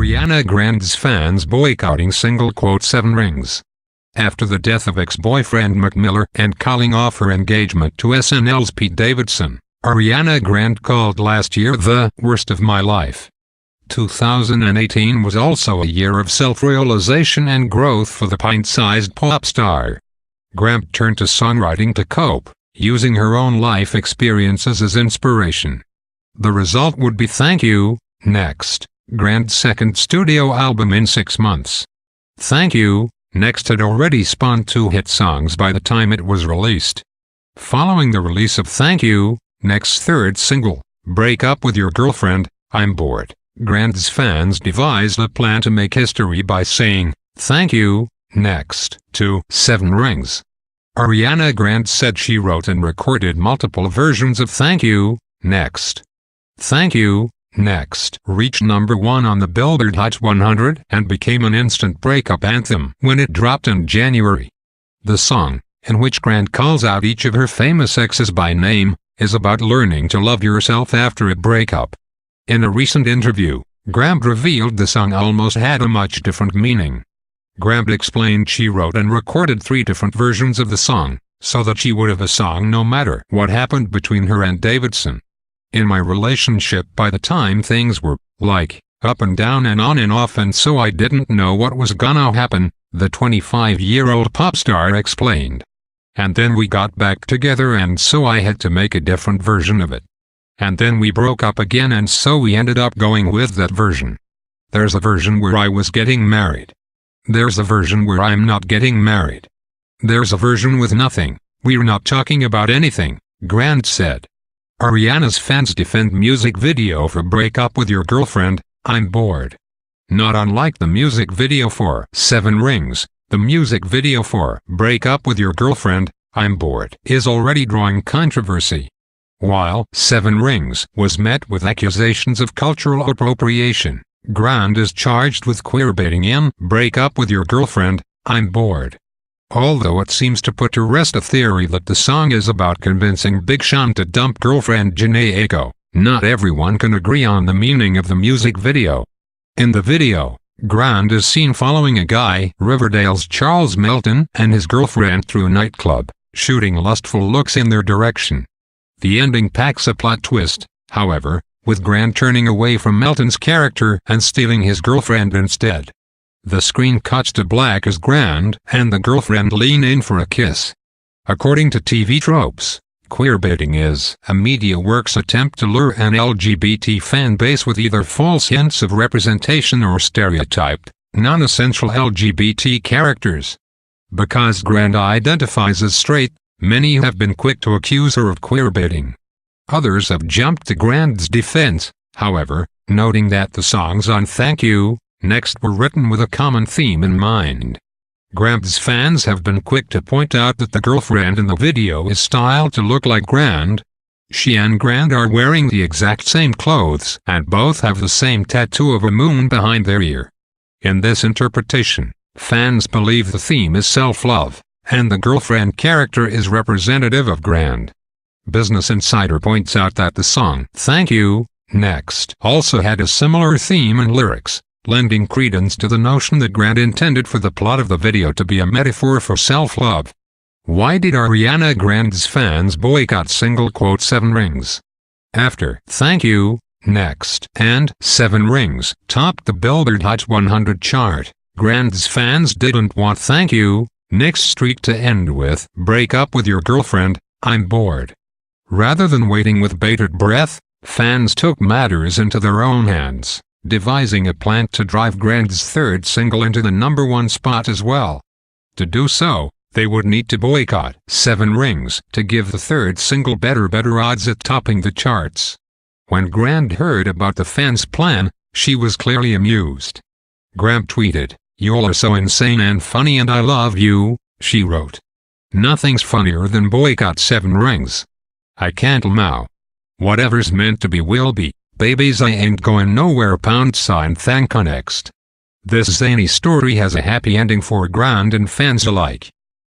Ariana Grande's fans boycotting single "7 rings." After the death of ex-boyfriend Mac Miller and calling off her engagement to SNL's Pete Davidson, Ariana Grande called last year the worst of my life. 2018 was also a year of self-realization and growth for the pint-sized pop star. Grande turned to songwriting to cope, using her own life experiences as inspiration. The result would be Thank You, Next, Grande's second studio album in 6 months. Thank You, Next had already spawned 2 hit songs by the time it was released. Following the release of Thank You, Next's third single, Break Up With Your Girlfriend, I'm Bored, Grande's fans devised a plan to make history by saying, Thank You, Next, to 7 rings. Ariana Grande said she wrote and recorded multiple versions of Thank You, Next. Thank You, Next reached #1 on the Billboard Hot 100 and became an instant breakup anthem when it dropped in January. The song, in which Grande calls out each of her famous exes by name, is about learning to love yourself after a breakup. In a recent interview, Grande revealed the song almost had a much different meaning. Grande explained she wrote and recorded 3 different versions of the song, so that she would have a song no matter what happened between her and Davidson. In my relationship by the time things were, like, up and down and on and off, and so I didn't know what was gonna happen, the 25-year-old pop star explained. And then we got back together and so I had to make a different version of it. And then we broke up again and so we ended up going with that version. There's a version where I was getting married. There's a version where I'm not getting married. There's a version with nothing, we're not talking about anything, Grande said. Ariana's fans defend music video for Break Up With Your Girlfriend, I'm Bored. Not unlike the music video for 7 Rings, the music video for Break Up With Your Girlfriend, I'm Bored is already drawing controversy. While 7 Rings was met with accusations of cultural appropriation, Grande is charged with queerbaiting in Break Up With Your Girlfriend, I'm Bored. Although it seems to put to rest a theory that the song is about convincing Big Sean to dump girlfriend Jhené Aiko, not everyone can agree on the meaning of the music video. In the video, Grande is seen following a guy, Riverdale's Charles Melton, and his girlfriend through a nightclub, shooting lustful looks in their direction. The ending packs a plot twist, however, with Grande turning away from Melton's character and stealing his girlfriend instead. The screen cuts to black as Grande and the girlfriend lean in for a kiss. According to TV tropes, queerbaiting is a media work's attempt to lure an LGBT fan base with either false hints of representation or stereotyped, non-essential LGBT characters. Because Grande identifies as straight, many have been quick to accuse her of queerbaiting. Others have jumped to Grande's defense, however, noting that the songs on Thank You, Next were written with a common theme in mind. Grande's fans have been quick to point out that the girlfriend in the video is styled to look like Grande. She and Grande are wearing the exact same clothes and both have the same tattoo of a moon behind their ear. In this interpretation, fans believe the theme is self-love, and the girlfriend character is representative of Grande. Business Insider points out that the song Thank You, Next also had a similar theme and lyrics, lending credence to the notion that Grande intended for the plot of the video to be a metaphor for self-love. Why did Ariana Grande's fans boycott single "7 Rings"? After Thank You, Next and 7 Rings topped the Billboard Hot 100 chart, Grande's fans didn't want Thank You, Next's streak to end with Break Up With Your Girlfriend, I'm Bored. Rather than waiting with bated breath, fans took matters into their own hands, devising a plan to drive Grande's third single into the #1 spot as well. To do so, they would need to boycott 7 Rings to give the third single better odds at topping the charts. When Grande heard about the fans' plan, she was clearly amused. Grande tweeted, "Y'all are so insane and funny and I love you," she wrote. "Nothing's funnier than boycott 7 Rings. I can't now. Whatever's meant to be will be. Babies, I ain't going nowhere. Thank you next." This zany story has a happy ending for Grande and fans alike.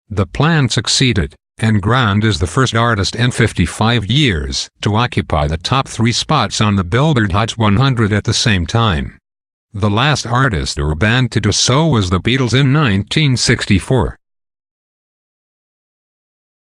The plan succeeded, and Grande is the first artist in 55 years to occupy the top 3 spots on the Billboard Hot 100 at the same time. The last artist or band to do so was the Beatles in 1964.